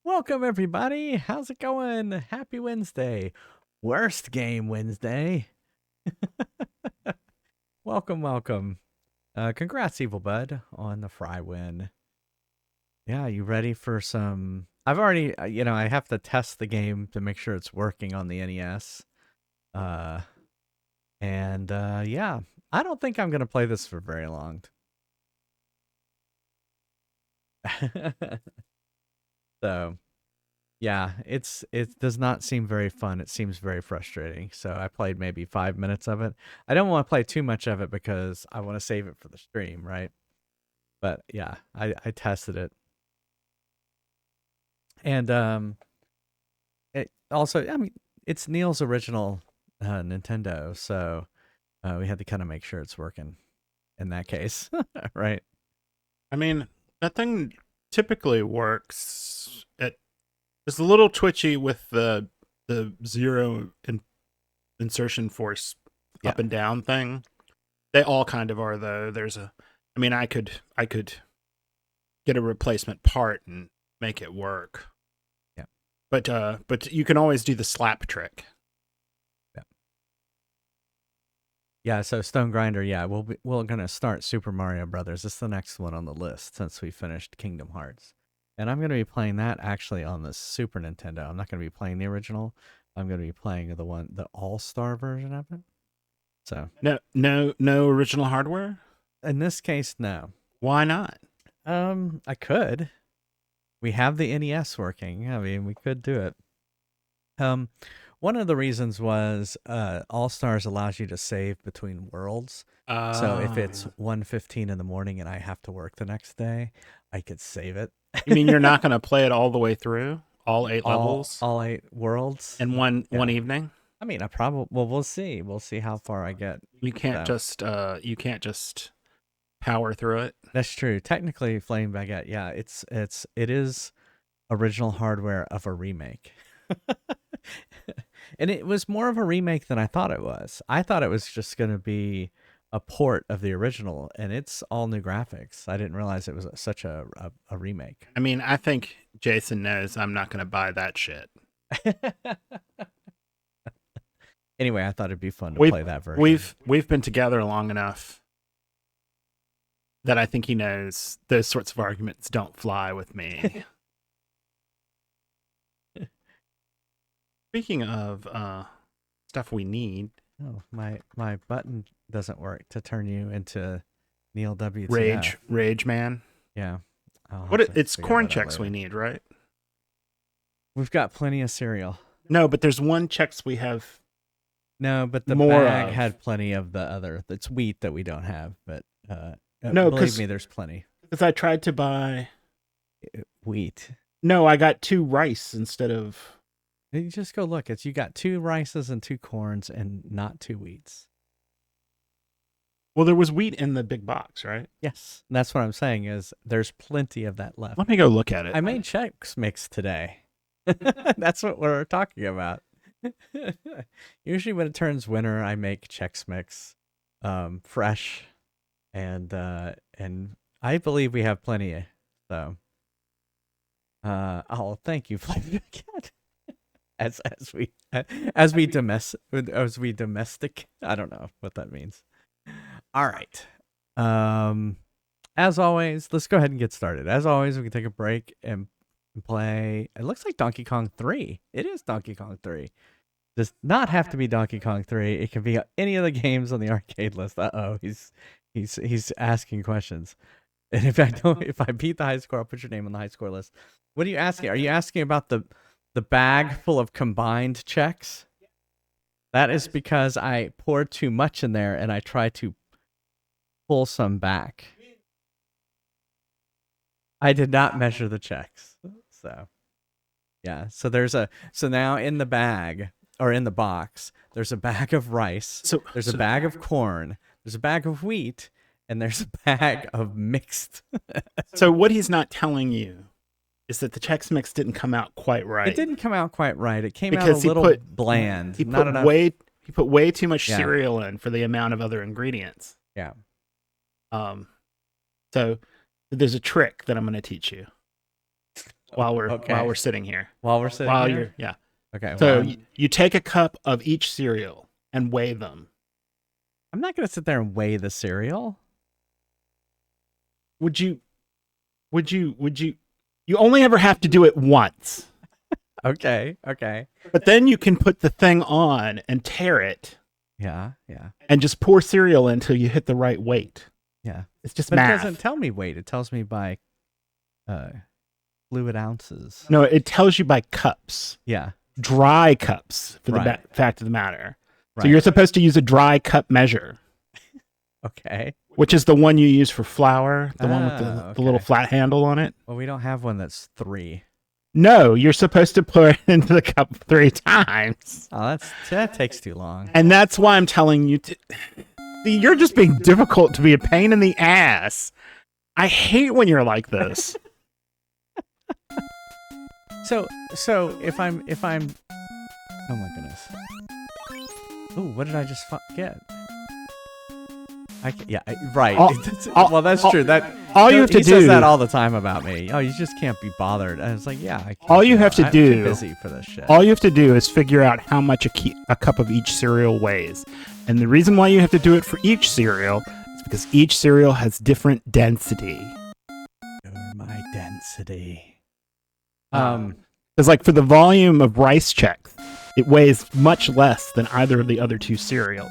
Welcome, everybody. How's it going? Happy Wednesday. Worst game Wednesday. Welcome, welcome. Congrats, Evil Bud, on the Fry win. Yeah, you ready for some? I've already, I have to test the game to make sure it's working on the NES. Uh, yeah, I don't think I'm going to play this for very long. So, yeah, it does not seem very fun. It seems very frustrating. So I played maybe 5 minutes of it. I don't want to play too much of it because I want to save it for the stream, right? But yeah, I tested it, and it also, I mean, it's Neil's original Nintendo, so we had to kind of make sure it's working in that case, right? I mean, that thing typically works. It's a little twitchy with the insertion force Yeah, up and down thing. They all kind of are though. I mean, I could get a replacement part and make it work. yeah, But you can always do the slap trick. yeah. Yeah, so Stone Grinder, yeah, we're gonna start Super Mario Brothers. It's the next one on the list since we finished Kingdom Hearts, and I'm gonna be playing that actually on the Super Nintendo. I'm not gonna be playing the original. I'm gonna be playing the All Star version of it. So No original hardware. in this case, no. Why not? I could. We have the NES working. I mean, we could do it. Um, one of the reasons was All Stars allows you to save between worlds. So if it's 1:15 in the morning and I have to work the next day, I could save it. You mean you're not going to play it all the way through, all eight levels, all 8 worlds in one Yeah. evening? I mean, I probably well, we'll see. We'll see how far I get. You can't So just power through it. that's true. Technically, Flame Baguette, yeah, it is original hardware of a remake. And it was more of a remake than I thought it was. I thought it was just going to be a port of the original, and it's all new graphics. I didn't realize it was such a remake. I mean, I think Jason knows I'm not going to buy that shit. Anyway, I thought it'd be fun to We've play that version. we've been together long enough that I think he knows those sorts of arguments don't fly with me. Speaking of stuff we need, Oh, my button doesn't work to turn you into Neil WTF. rage man. Yeah. It's corn checks we need, right? We've got plenty of cereal. No, but there's one checks we have. No, but the More bag of. had plenty of the other. It's wheat that we don't have, but No, believe me, there's plenty. Because I tried to buy Wheat. No, I got 2 rice instead of. You just go look. You got 2 rices and 2 corns and not 2 wheats. Well, there was wheat in the big box, right? Yes, and that's what I'm saying is there's plenty of that left. Let me go look at it. I made Chex Mix today. That's what we're talking about. Usually when it turns winter, I make Chex Mix, fresh, and I believe we have plenty. So, oh, thank you, Flavor Cat. As we domestic. I don't know what that means. All right. As always, let's go ahead and get started. As always, we can take a break and play. It looks like Donkey Kong 3. It is Donkey Kong 3. Does not have to be Donkey Kong 3. It can be any of the games on the arcade list. Uh-oh, he's asking questions. And if I beat the high score, I'll put your name on the high score list. What are you asking? Are you asking about the bag full of combined checks? That is because I poured too much in there and I tried to pull some back. I did not measure the checks. So, yeah. So now in the bag or in the box, there's a bag of rice. There's a bag of corn. There's a bag of wheat. And there's a bag of mixed. So what he's not telling you is that the Chex Mix didn't come out quite right. It didn't come out quite right. It came out a little bland. He not enough. He put way too much cereal in for the amount of other ingredients. Yeah. So there's a trick that I'm going to teach you. while we're Okay. while we're sitting here. While we're sitting While here? you're yeah. Okay. So well, you take a cup of each cereal and weigh them. I'm not going to sit there and weigh the cereal. Would you? You only ever have to do it once, Okay. Okay. but then you can put the thing on and tear it Yeah. Yeah. and just pour cereal until you hit the right weight. Yeah. It's just But math. it doesn't tell me weight. It tells me by fluid ounces. No, it tells you by cups, Yeah. dry cups for the Right. fact of the matter. Right. So you're supposed to use a dry cup measure, Okay. which is the one you use for flour, the one with the little okay. flat handle on it. Well, we don't have one that's 3. No, you're supposed to pour it into the cup 3 times. Oh, that takes too long. And that's why I'm telling you to. See, you're just being difficult to be a pain in the ass. I hate when you're like this. So if I'm oh my goodness. Ooh, what did I just get? Right. Well, that's true. That all you have to he do says that all the time about me. Oh, you just can't be bothered. And it's like, yeah. I can't, all you have to I'm do. too busy for this shit. All you have to do is figure out how much a cup of each cereal weighs, and the reason why you have to do it for each cereal is because each cereal has different density. My density. Because like for the volume of Rice Chex, it weighs much less than either of the other 2 cereals.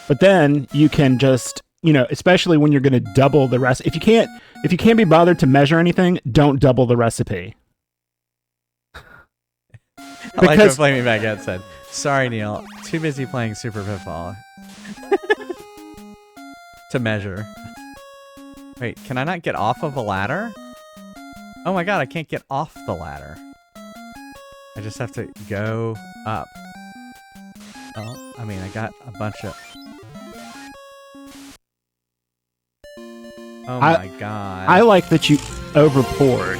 But then you can just, especially when you're going to double the recipe. If you can't be bothered to measure anything, don't double the recipe. Like what Flaming Baguette said. Sorry, Neil. Too busy playing Super Pitfall to measure. Wait, can I not get off of a ladder? Oh my god, I can't get off the ladder. I just have to go up. Oh, I mean, I got a bunch of... Oh my god. I like that you over-poured.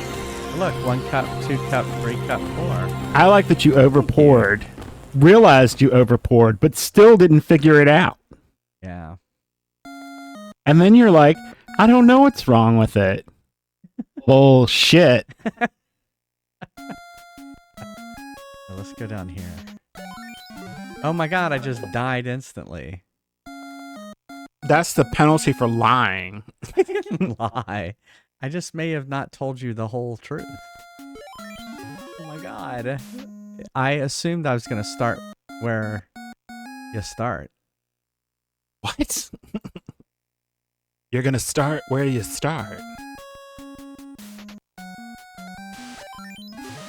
Look, 1 cup, 2 cup, 3 cup, 4. I like that you over-poured, realized you over-poured, but still didn't figure it out. Yeah. And then you're like, I don't know what's wrong with it. Bullshit. Let's go down here. Oh my god, I just died instantly. That's the penalty for lying. Lie. I just may have not told you the whole truth. Oh my god. I assumed I was going to start where you start. What? You're going to start where you start.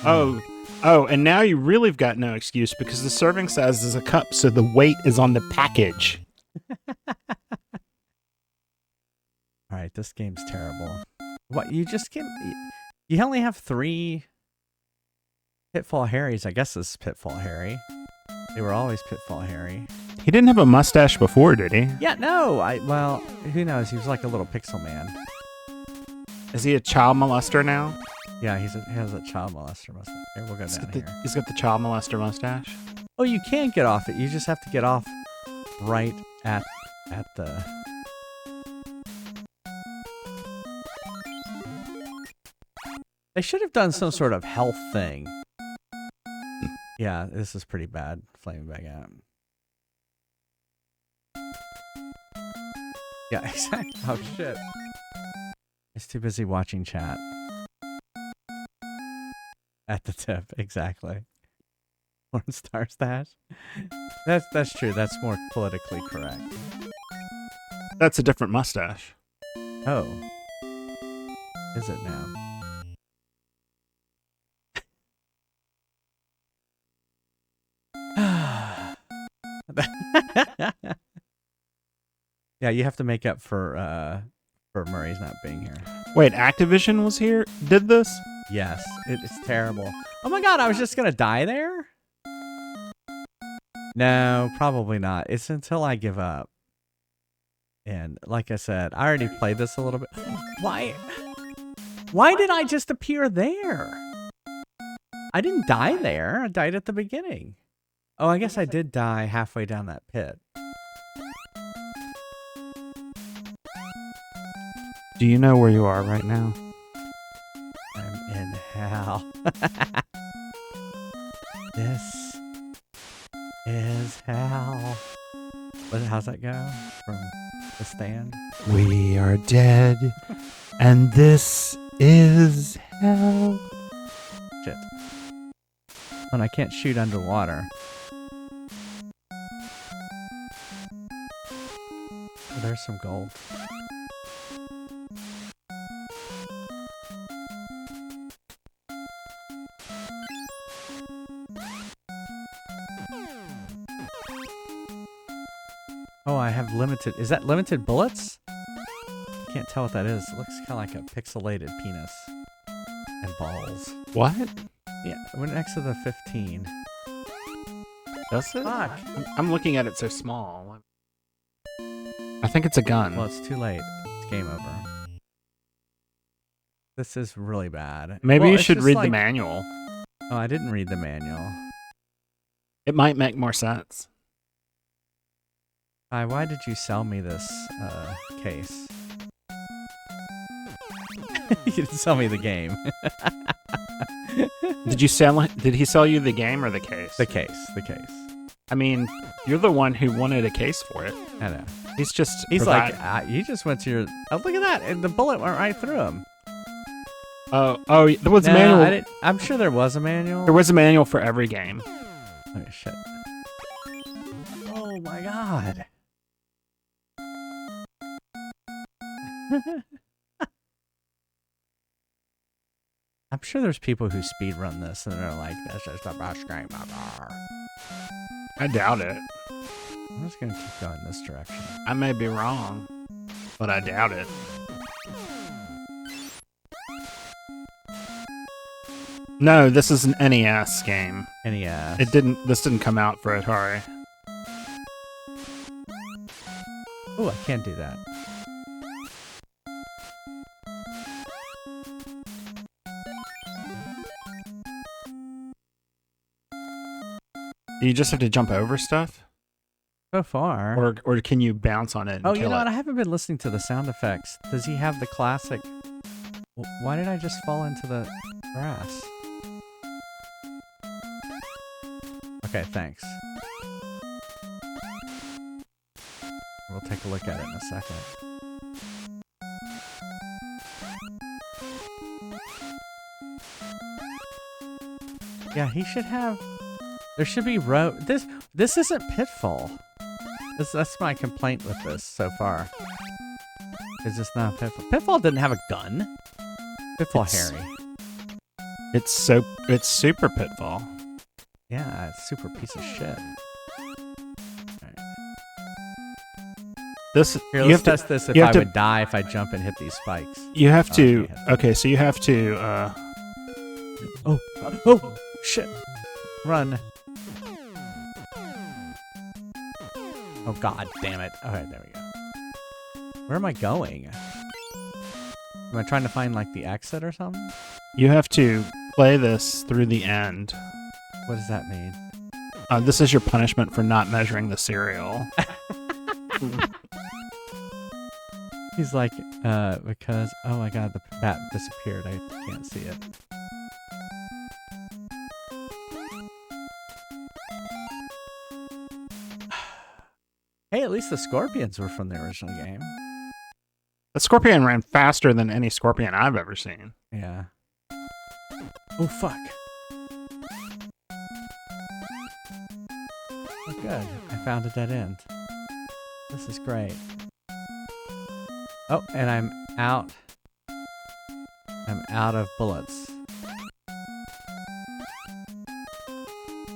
Oh, and now you really have got no excuse because the serving size is a cup, so the weight is on the package. Alright, this game's terrible. What, you just can't... You only have 3 Pitfall Harrys. I guess this is Pitfall Harry. They were always Pitfall Harry. He didn't have a mustache before, did he? Yeah, no! Well, who knows? He was like a little pixel man. Is he a child molester now? Yeah, he has a child molester mustache. Here, we'll go down here. He's got the child molester mustache? Oh, you can get off it. You just have to get off right at the... They should have done some sort of health thing. Yeah, this is pretty bad. Flaming Baguette. Yeah, exactly. Oh, shit. I was too busy watching chat. At the tip, exactly. Porn star stash. That's true. That's more politically correct. That's a different mustache. Oh. Is it now? Yeah, you have to make up for Murray's not being here. Wait, Activision was here? Did this? Yes, it's terrible. Oh my god, I was just gonna die there? No, probably not. It's until I give up. And like I said, I already played this a little bit. Why did I just appear there? I didn't die there. I died at the beginning. Oh, I guess I did die halfway down that pit. Do you know where you are right now? I'm in hell. This is hell. How's that go from The Stand? We are dead, and this is hell. Shit. And I can't shoot underwater. Oh, there's some gold. Oh, I have limited. Is that limited bullets? I can't tell what that is. It looks kind of like a pixelated penis and balls. What? Yeah, it went next to the 15. Does it? Fuck. I'm looking at it so small. I think it's a gun. Well, it's too late. It's game over. This is really bad. Maybe Well, you it's should just read like- the manual. Oh, I didn't read the manual. It might make more sense. Why did you sell me this case? You didn't sell me the game. Did he sell you the game or the case? The case. I mean, you're the one who wanted a case for it. I know. He's Like, you just went to your. Oh, look at that! And the bullet went right through him. Oh, there was a manual. I'm sure there was a manual. There was a manual for every game. Oh shit! Oh my god! I'm sure there's people who speedrun this and they're like, "This is the best game ever." I doubt it. I'm just gonna keep going this direction. I may be wrong, but I doubt it. No, this is an NES game. NES. This didn't come out for Atari. Oh, I can't do that. You just have to jump over stuff? So far. Or can you bounce on it and Oh, kill you know it? what? I haven't been listening to the sound effects. Does he have the classic? Why did I just fall into the grass? Okay, thanks. We'll take a look at it in a second. Yeah, he should have. There should be This isn't Pitfall. That's my complaint with this so far. It's just not Pitfall. Pitfall didn't have a gun. Pitfall Harry. It's super Pitfall. Yeah, it's super piece of shit. Here, let's test this if I would die if I jump and hit these spikes. You have to. Okay. Okay, so you have to. Oh, shit. Run. Oh, god damn it. Alright, there we go. Where am I going? Am I trying to find, like, the exit or something? You have to play this through the end. What does that mean? This is your punishment for not measuring the cereal. He's like, because, oh my god, the bat disappeared. I can't see it. Hey, at least the scorpions were from the original game. The scorpion ran faster than any scorpion I've ever seen. Yeah. Oh, fuck. Oh, good. I found a dead end. This is great. Oh, and I'm out. I'm out of bullets.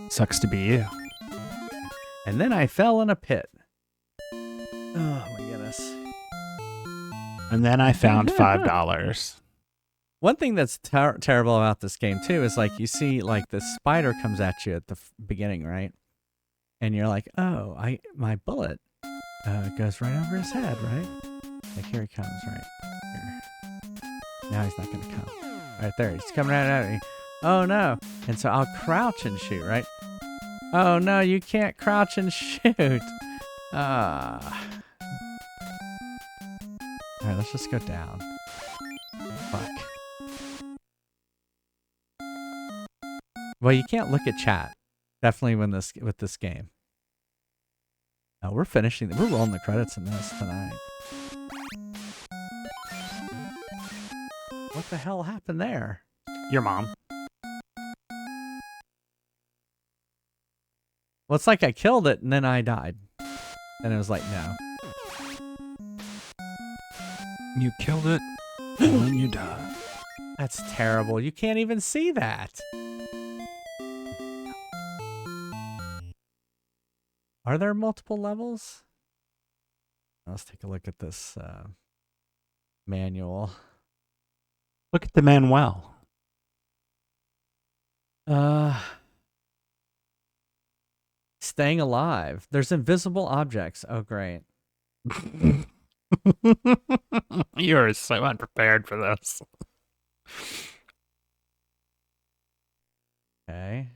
Sucks to be you. And then I fell in a pit. Oh, my goodness. And then I found $5. One thing that's terrible about this game, too, is like you see like the spider comes at you at the beginning, right? And you're like, oh, my bullet goes right over his head, right? Like, here he comes, right? Here. Now he's not going to come. Right there. He's coming right at me. Oh, no. And so I'll crouch and shoot, right? Oh, no, you can't crouch and shoot. All right, let's just go down. Well, you can't look at chat. Definitely with this game. Oh, we're finishing. We're rolling the credits in this tonight. What the hell happened there? Your mom. Well, it's like I killed it and then I died. And it was like, no. You killed it and then you died. That's terrible. You can't even see that. Are there multiple levels? Let's take a look at this manual. Look at the manual. Staying alive. There's invisible objects. Oh, great. You're so unprepared for this. Okay.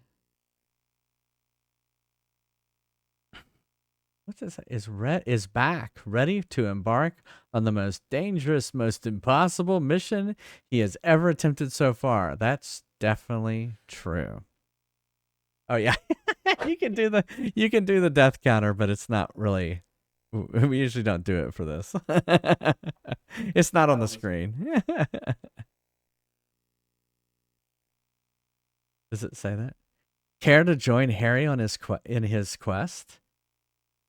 What's this? Is back, ready to embark on the most dangerous, most impossible mission he has ever attempted so far. That's definitely true. Oh yeah, you can do the death counter, but it's not really. We usually don't do it for this. It's not on the screen. Does it say that? Care to join Harry on his in his quest?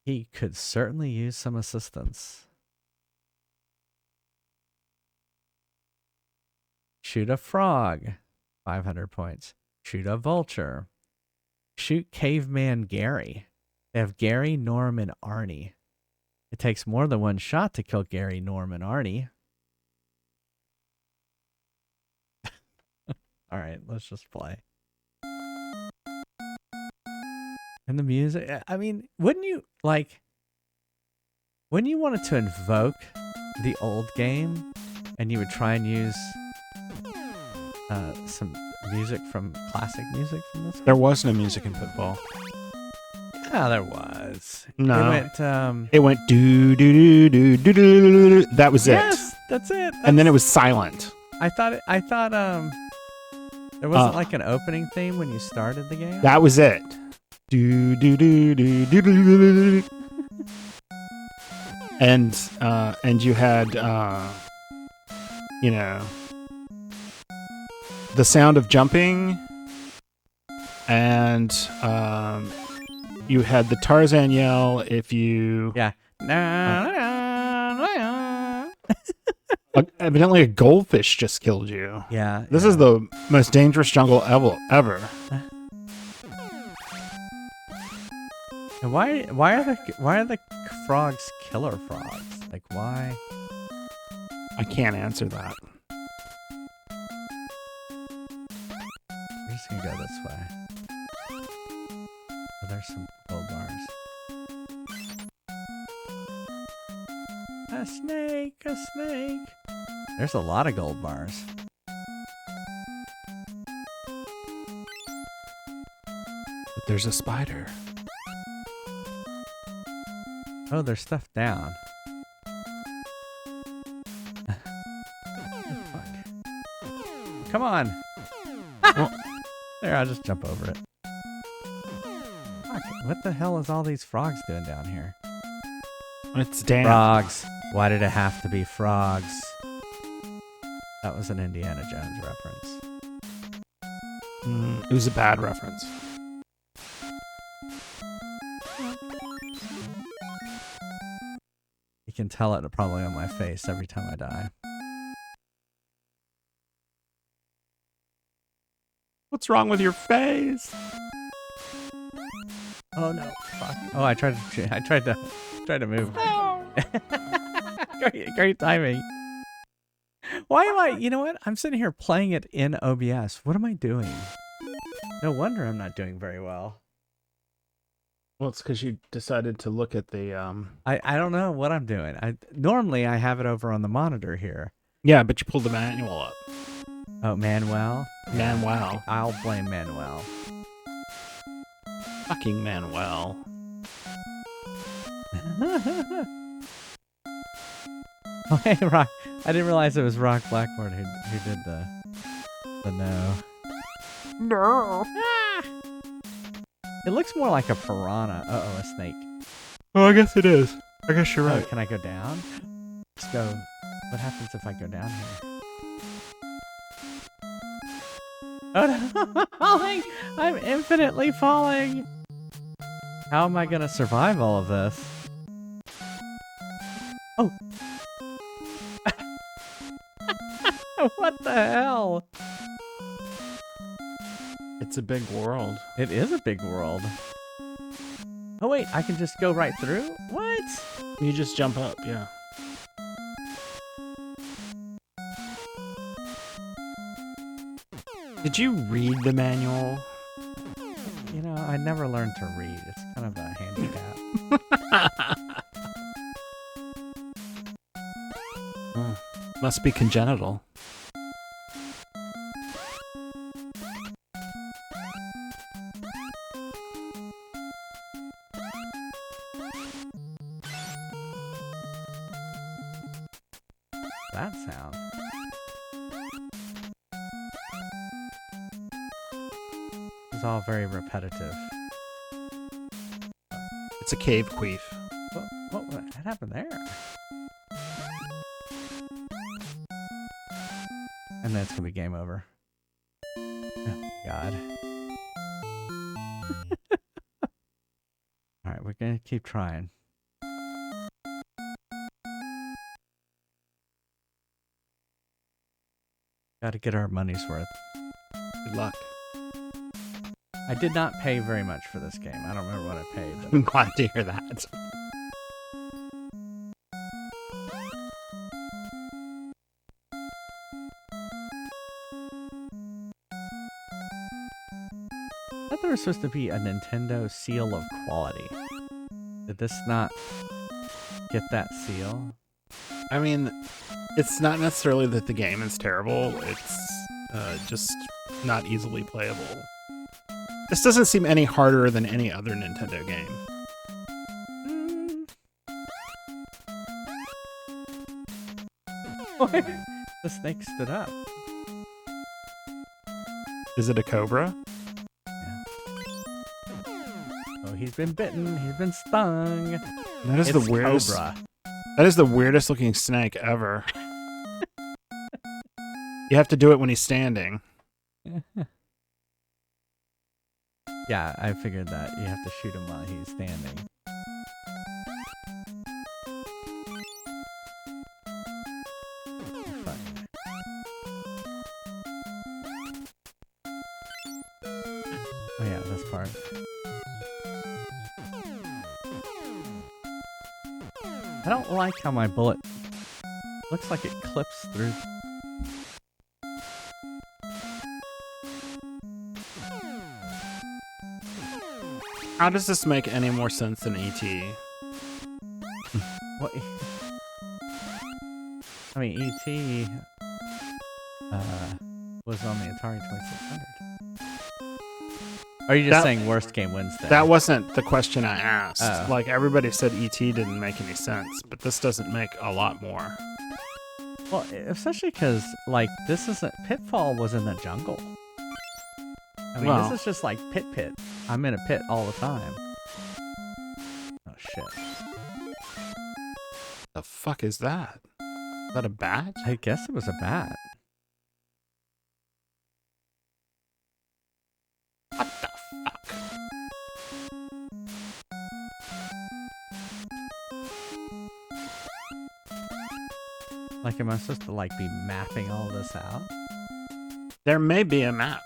He could certainly use some assistance. Shoot a frog, 500 points. Shoot a vulture. Shoot Caveman Gary. They have Gary, Norm, and Arnie. It takes more than one shot to kill Gary, Norm, and Arnie. All right, let's just play. And the music, I mean, wouldn't you wanted to invoke the old game and you would try and use some music from classic music from this game? There was no music in Pitfall. Yeah, there was. No. It went do do do do do do. That was it. Yes, that's it. And then it was silent. I thought there wasn't like an opening theme when you started the game. That was it. Do do do do do do. And you had the sound of jumping, and you had the Tarzan yell if you evidently a goldfish just killed you. Yeah. This is the most dangerous jungle ever. And why are the frogs killer frogs? Like why? I can't answer that. We're just gonna go this way. Oh, there's some gold bars. A snake, a snake. There's a lot of gold bars. But there's a spider. Oh, there's stuff down. Fuck. Come on. There, I'll just jump over it. Fuck, what the hell is all these frogs doing down here? It's damn. Frogs. Why did it have to be frogs? That was an Indiana Jones reference. It was a bad reference. You can tell it probably on my face every time I die. What's wrong with your face? Oh no! Fuck! Oh, I tried to move. Great timing. Why am I? You know what? I'm sitting here playing it in OBS. What am I doing? No wonder I'm not doing very well. Well, it's because you decided to look at the I don't know what I'm doing. Normally I have it over on the monitor here. Yeah, but you pulled the manual up. Oh, Manuel. Manuel. I'll blame Manuel. Fucking Manuel. Oh, hey, Rock. I didn't realize it was Rock Blackboard who did the no. No. It looks more like a piranha. Uh-oh, a snake. Oh, I guess it is. I guess you're Oh, right. can I go down? Let's go. What happens if I go down here? Oh no, I'm falling! I'm infinitely falling! How am I gonna survive all of this? Oh! What the hell? It's a big world. It is a big world. Oh wait, I can just go right through? What? You just jump up, yeah. Did you read the manual? You know, I never learned to read. It's kind of a handicap. Oh, must be congenital. That sound. It's all very repetitive. It's a cave queef. What happened there? And then it's gonna be game over. Oh, God. Alright, we're gonna keep trying. Gotta get our money's worth. Good luck. I did not pay very much for this game. I don't remember what I paid. But I'm glad to hear that. I thought there was supposed to be a Nintendo seal of quality. Did this not get that seal? I mean, it's not necessarily that the game is terrible. It's just not easily playable. This doesn't seem any harder than any other Nintendo game. The snake stood up. Is it a cobra? Yeah. Oh, he's been bitten. He's been stung. That is It's the weirdest. Cobra. That is the weirdest looking snake ever. You have to do it when he's standing. Yeah, I figured that. You have to shoot him while he's standing. Fine. Oh yeah, this part. I don't like how my bullet looks like it clips through. How does this make any more sense than E.T.? What? I mean, E.T. Was on the Atari 2600. Are you just saying worst game wins then? That wasn't the question I asked. Oh. Like, everybody said E.T. didn't make any sense, but this doesn't make a lot more. Well, especially because, like, this isn't... Pitfall was in the jungle. I mean, Well. this is just like Pit. I'm in a pit all the time. Oh, shit. The fuck is that? Is that a bat? I guess it was a bat. What the fuck? Like, am I supposed to, like, be mapping all this out? There may be a map.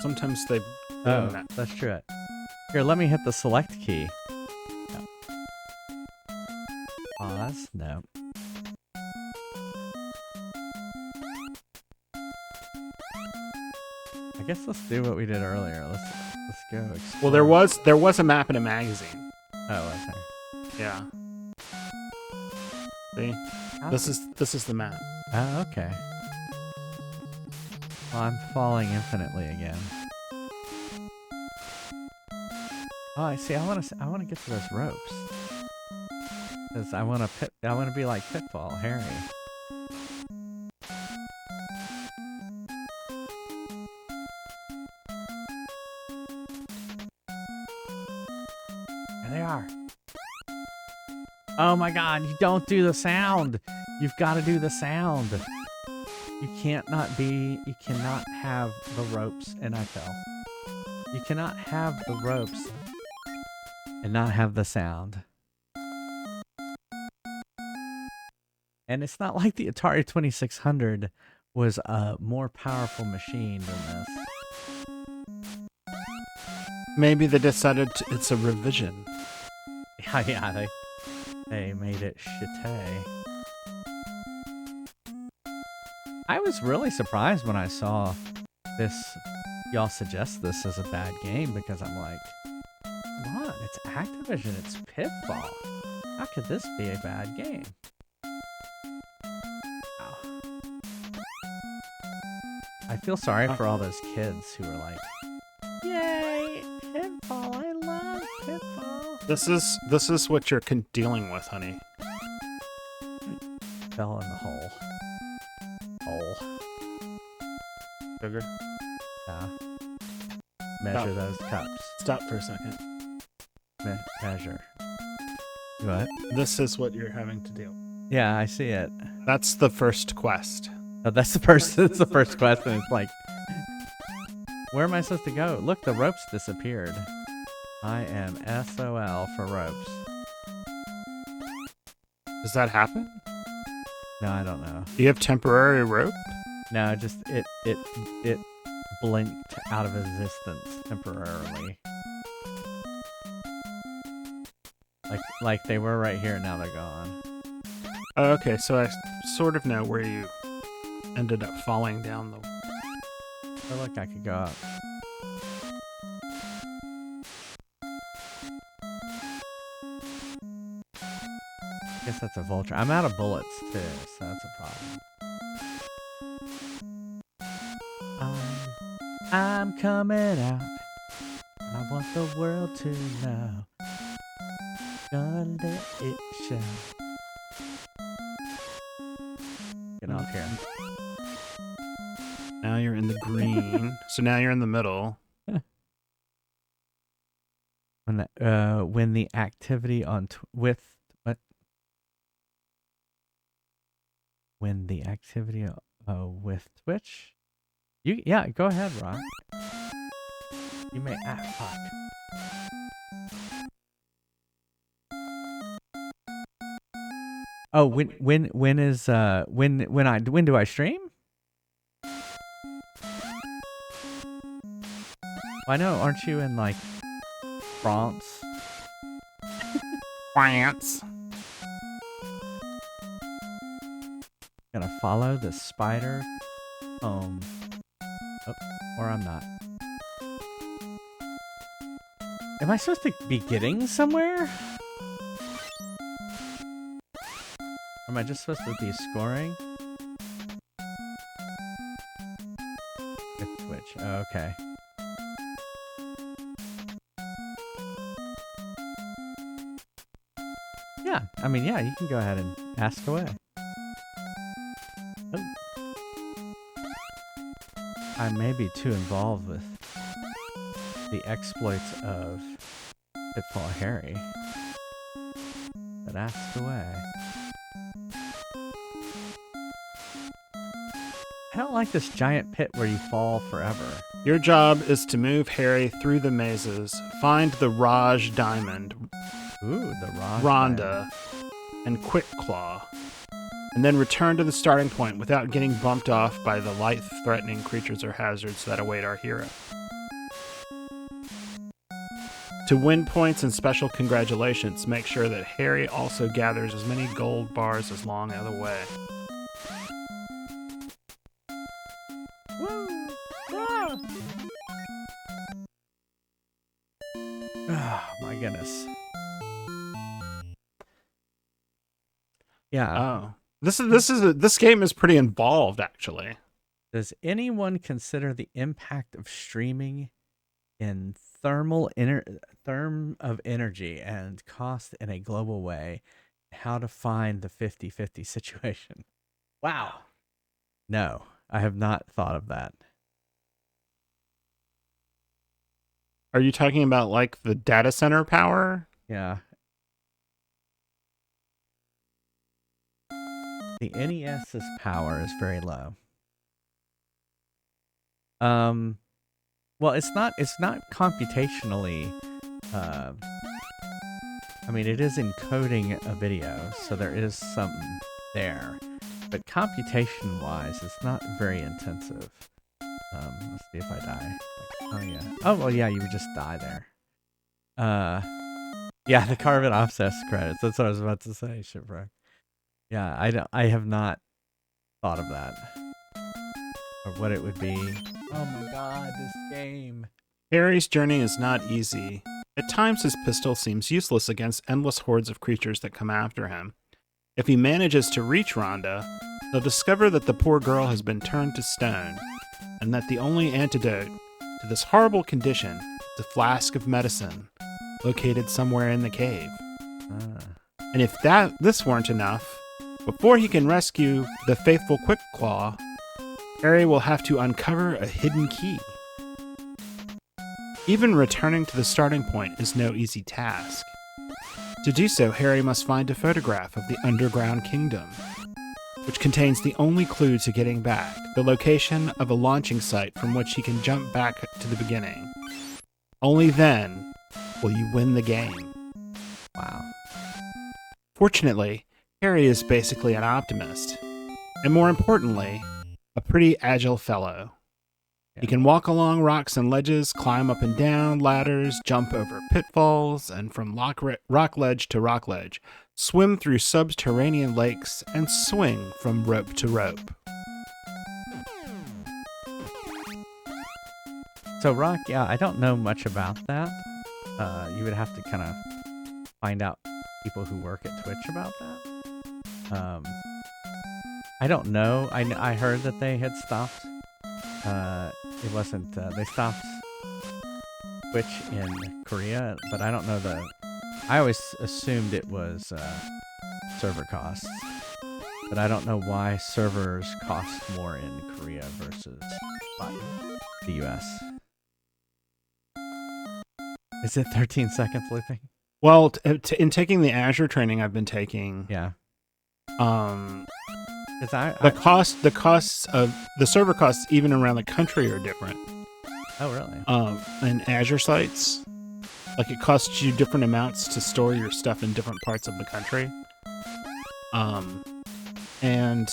Sometimes they... Oh, that's true. Here, let me hit the select key. No. Pause. No. I guess let's do what we did earlier. Let's go explore. Well, there was a map in a magazine. Oh, was there? Yeah. See? How- This is the map. Oh, okay. Well, I'm falling infinitely again. Oh, I see. I want to get to those ropes. Cause I want to be like Pitfall, Harry. There they are. Oh my god, you don't do the sound. You've got to do the sound. You cannot have the ropes, and I fell. You cannot have the ropes and not have the sound. And it's not like the Atari 2600 was a more powerful machine than this. Maybe they decided it's a revision. Yeah, they made it shitty. I was really surprised when I saw this. Y'all suggest this as a bad game because I'm like, come on, it's Activision, it's Pitfall. How could this be a bad game? Wow. I feel sorry for all those kids who are like, yay, Pitfall, I love Pitfall. This is what you're dealing with, honey. Fell in the hole. Sugar. Measure those cups. Stop for a second. Measure. What? This is what you're having to do. Yeah, I see it. That's the first quest. Oh, that's the first. That's the first question. It's like, where am I supposed to go? Look, the ropes disappeared. I am SOL for ropes. Does that happen? No, I don't know. Do you have temporary rope? No, just it blinked out of existence temporarily. Like they were right here, now they're gone. Oh, okay, so I sort of know where you ended up falling down the... Oh, look, I could go up. I guess that's a vulture. I'm out of bullets too, so that's a problem. I'm coming out. I want the world to know. Gonna let it show. Get off here. Now you're in the green. So now you're in the middle. When the activity on with what? When the activity with Twitch? Yeah, go ahead, Rock. You may fuck. Oh, when do I stream? I know, aren't you in like France? France. Gonna follow the spider home. Oh, or I'm not. Am I supposed to be getting somewhere? Am I just supposed to be scoring? With Twitch. Oh, okay. Yeah, I mean, yeah, you can go ahead and ask away. Oh. I may be too involved with the exploits of Pitfall Harry, but ask away. I don't like this giant pit where you fall forever. Your job is to move Harry through the mazes, find the Raj Diamond, Ooh, the Rhonda, and Quick Claw, and then return to the starting point without getting bumped off by the life-threatening creatures or hazards that await our hero. To win points and special congratulations, make sure that Harry also gathers as many gold bars as long the way. Woo! Ah! Oh my goodness. Yeah. Oh, this game is pretty involved, actually. Does anyone consider the impact of streaming in therm of energy and cost in a global way? How to find the 50-50 situation? Wow. No, I have not thought of that. Are you talking about like the data center power? Yeah. The NES's power is very low. Well, it's not computationally I mean, it is encoding a video, so there is something there. But computation-wise, it's not very intensive. Let's see if I die. Oh yeah. Oh well, yeah, you would just die there. Yeah, the carbon offset credits. That's what I was about to say, Shipwreck. Yeah, I have not thought of that or what it would be. Oh my god, this game. Harry's journey is not easy. At times, his pistol seems useless against endless hordes of creatures that come after him. If he manages to reach Rhonda, he'll discover that the poor girl has been turned to stone, and that the only antidote to this horrible condition is a flask of medicine located somewhere in the cave. And if this weren't enough, before he can rescue the faithful Quickclaw, Harry will have to uncover a hidden key. Even returning to the starting point is no easy task. To do so, Harry must find a photograph of the underground kingdom, which contains the only clue to getting back, the location of a launching site from which he can jump back to the beginning. Only then will you win the game. Wow. Fortunately, Harry is basically an optimist, and more importantly, a pretty agile fellow. He can walk along rocks and ledges, climb up and down ladders, jump over pitfalls, and from rock ledge to rock ledge, swim through subterranean lakes, and swing from rope to rope. So rock, yeah, I don't know much about that. You would have to kind of find out people who work at Twitch about that. I don't know. I heard that they had stopped. It wasn't. They stopped Twitch in Korea, but I don't know I always assumed it was server costs, but I don't know why servers cost more in Korea versus the U.S. Is it 13 seconds looping? Well, in taking the Azure training I've been taking, Yeah. The costs of the server costs even around the country are different. Oh, really? In Azure sites, like it costs you different amounts to store your stuff in different parts of the country. And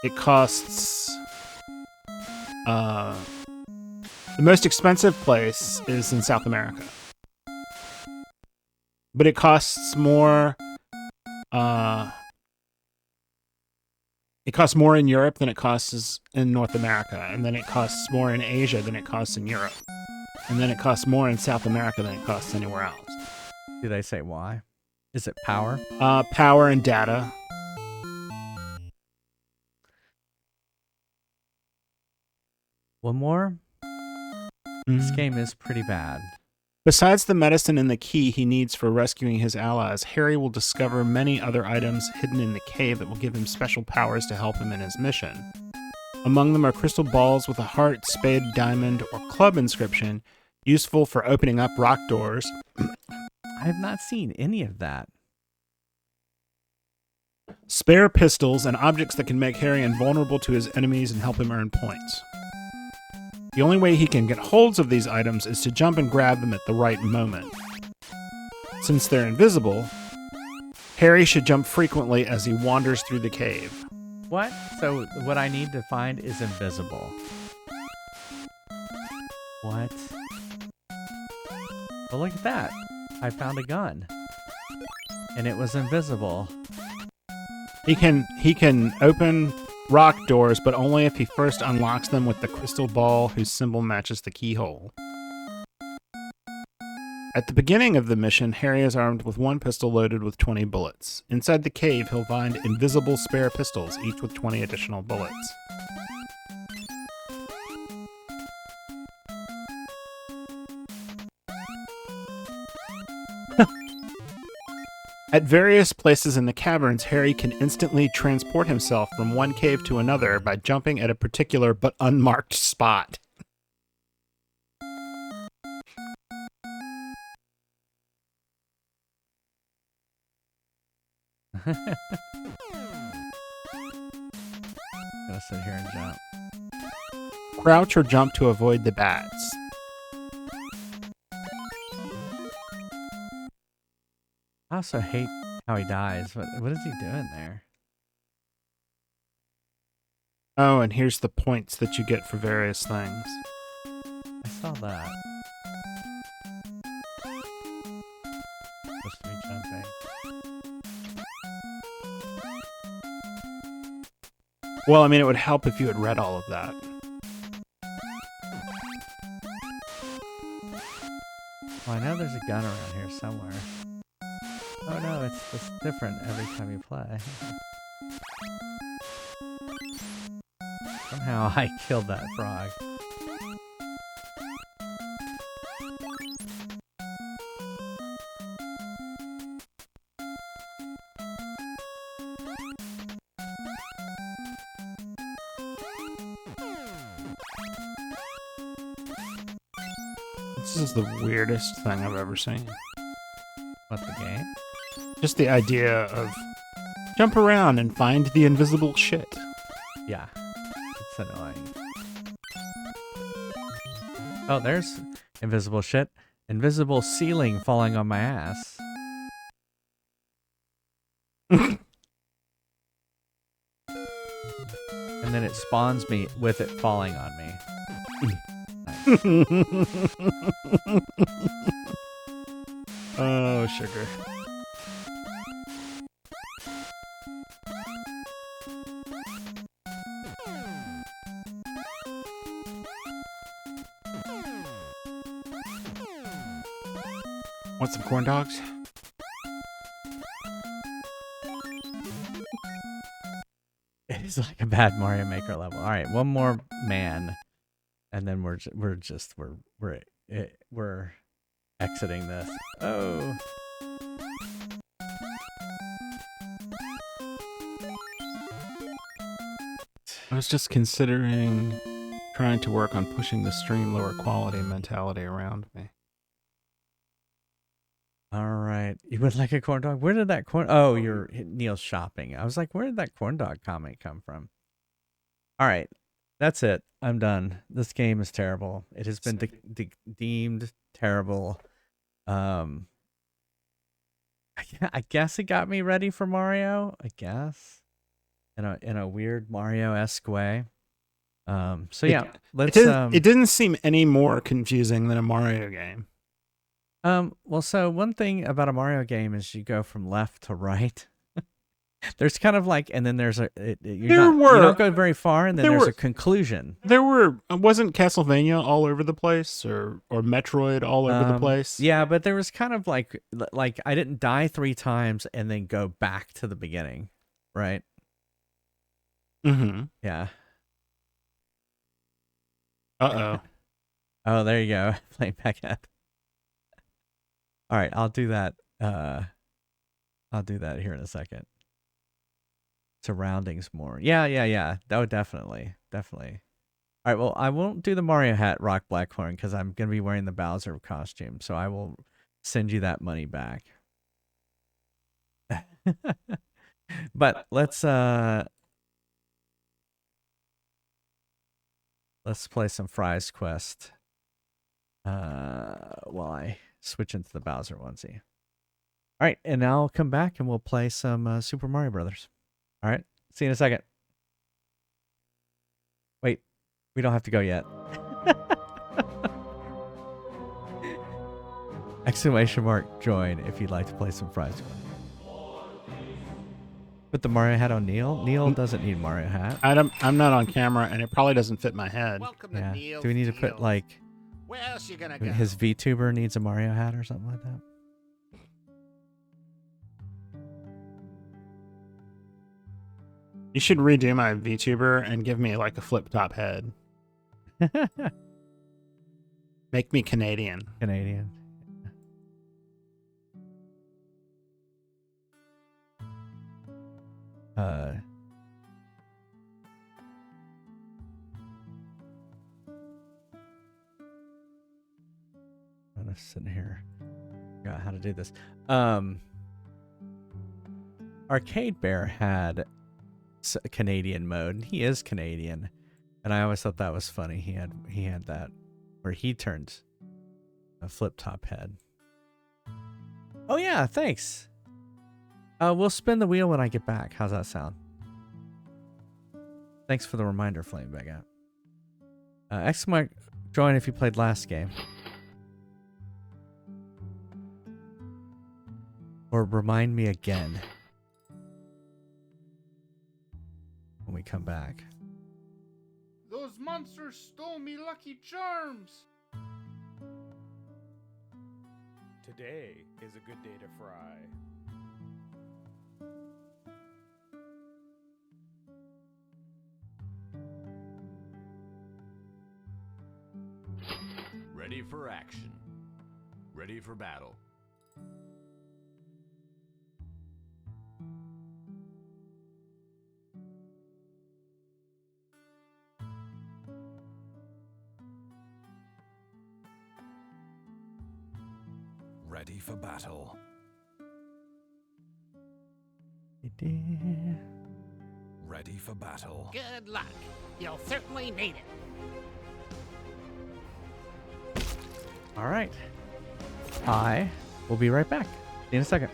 it costs. The most expensive place is in South America, but it costs more. It costs more in Europe than it costs in North America, and then it costs more in Asia than it costs in Europe, and then it costs more in South America than it costs anywhere else. Do they say why? Is it power? Power and data. One more? This game is pretty bad. Besides the medicine and the key he needs for rescuing his allies, Harry will discover many other items hidden in the cave that will give him special powers to help him in his mission. Among them are crystal balls with a heart, spade, diamond, or club inscription, useful for opening up rock doors. I have not seen any of that. Spare pistols, and objects that can make Harry invulnerable to his enemies and help him earn points. The only way he can get holds of these items is to jump and grab them at the right moment. Since they're invisible, Harry should jump frequently as he wanders through the cave. What? So what I need to find is invisible. What? Well, look at that. I found a gun. And it was invisible. He can open rock doors, but only if he first unlocks them with the crystal ball whose symbol matches the keyhole. At the beginning of the mission, Harry is armed with one pistol loaded with 20 bullets. Inside the cave, he'll find invisible spare pistols, each with 20 additional bullets. At various places in the caverns, Harry can instantly transport himself from one cave to another by jumping at a particular but unmarked spot. Gonna sit here and jump. Crouch or jump to avoid the bats. I also hate how he dies. What is he doing there? Oh, and here's the points that you get for various things. I saw that. Supposed to be jumping. Well, I mean, it would help if you had read all of that. Well, I know there's a gun around here somewhere. Oh no, it's different every time you play. Somehow I killed that frog. This is the weirdest thing I've ever seen. What, the game? Just the idea of jump around and find the invisible shit. Yeah. It's annoying. Oh, there's invisible shit. Invisible ceiling falling on my ass. And then it spawns me with it falling on me. Oh, sugar. Want some corn dogs? It's like a bad Mario Maker level. All right, one more man, and then we're exiting this. Oh. I was just considering trying to work on pushing the stream lower quality mentality around me. All right. You would like a corn dog? Where did that corn... Oh, you're Neil's shopping. I was like, where did that corn dog comment come from? All right. That's it. I'm done. This game is terrible. It has been deemed terrible. I guess it got me ready for Mario. I guess. In a weird Mario-esque way. So yeah, it didn't seem any more confusing than a Mario game. Well, so one thing about a Mario game is you go from left to right. There's kind of like, and then there's you don't go very far, and then there's a conclusion. Wasn't Castlevania all over the place, or Metroid all over the place? Yeah, but there was kind of like I didn't die 3 times and then go back to the beginning, right? Mm-hmm. Yeah. Uh-oh. Oh, there you go. Playing back up. All right, I'll do that. I'll do that here in a second. Surroundings more. Yeah. That would definitely. All right, well, I won't do the Mario hat Rock Blackhorn because I'm going to be wearing the Bowser costume, so I will send you that money back. But let's play some Fries Quest while I switch into the Bowser onesie. All right, and now I'll come back and we'll play some Super Mario Brothers. All right, see you in a second. Wait, we don't have to go yet. Exclamation mark join if you'd like to play some Fries Quest. Put the Mario hat on Neil. Neil doesn't need Mario hat. I'm not on camera, and it probably doesn't fit my head. Yeah. Do we need to put like? Where else you gonna go? His VTuber needs a Mario hat or something like that. You should redo my VTuber and give me like a flip top head. Make me Canadian. Canadian. I'm just sitting here. Figure out how to do this. All Arcade Bear had a Canadian mode, and he is Canadian, and I always thought that was funny. He had that where he turns a flip top head. Oh yeah, thanks. We'll spin the wheel when I get back. How's that sound? Thanks for the reminder, Flame Baguette. X might join if you played last game. Or remind me again when we come back. Those monsters stole me Lucky Charms! Today is a good day to fry. Ready for action. Ready for battle. Ready for battle. Ready for battle. Good luck. You'll certainly need it. All right. I will be right back. See you in a second.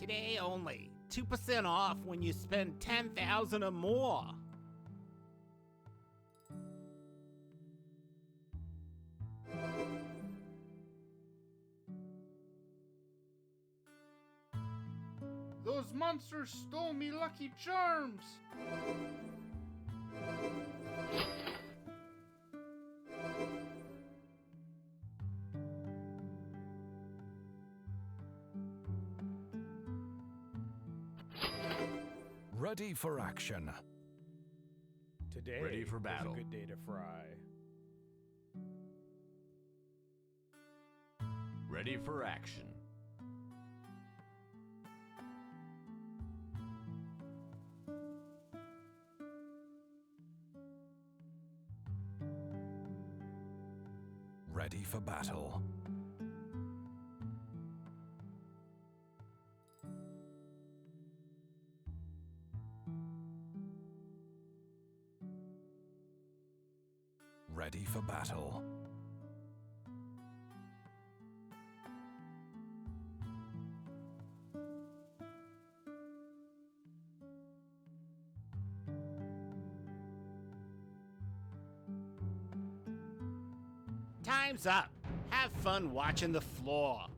Today only. 2% off when you spend 10,000 or more. Those monsters stole me Lucky Charms! Ready for action. Today Ready for battle. is a good day to fry. Ready for action. Ready for battle. Ready for battle. Time's up. Have fun watching the floor.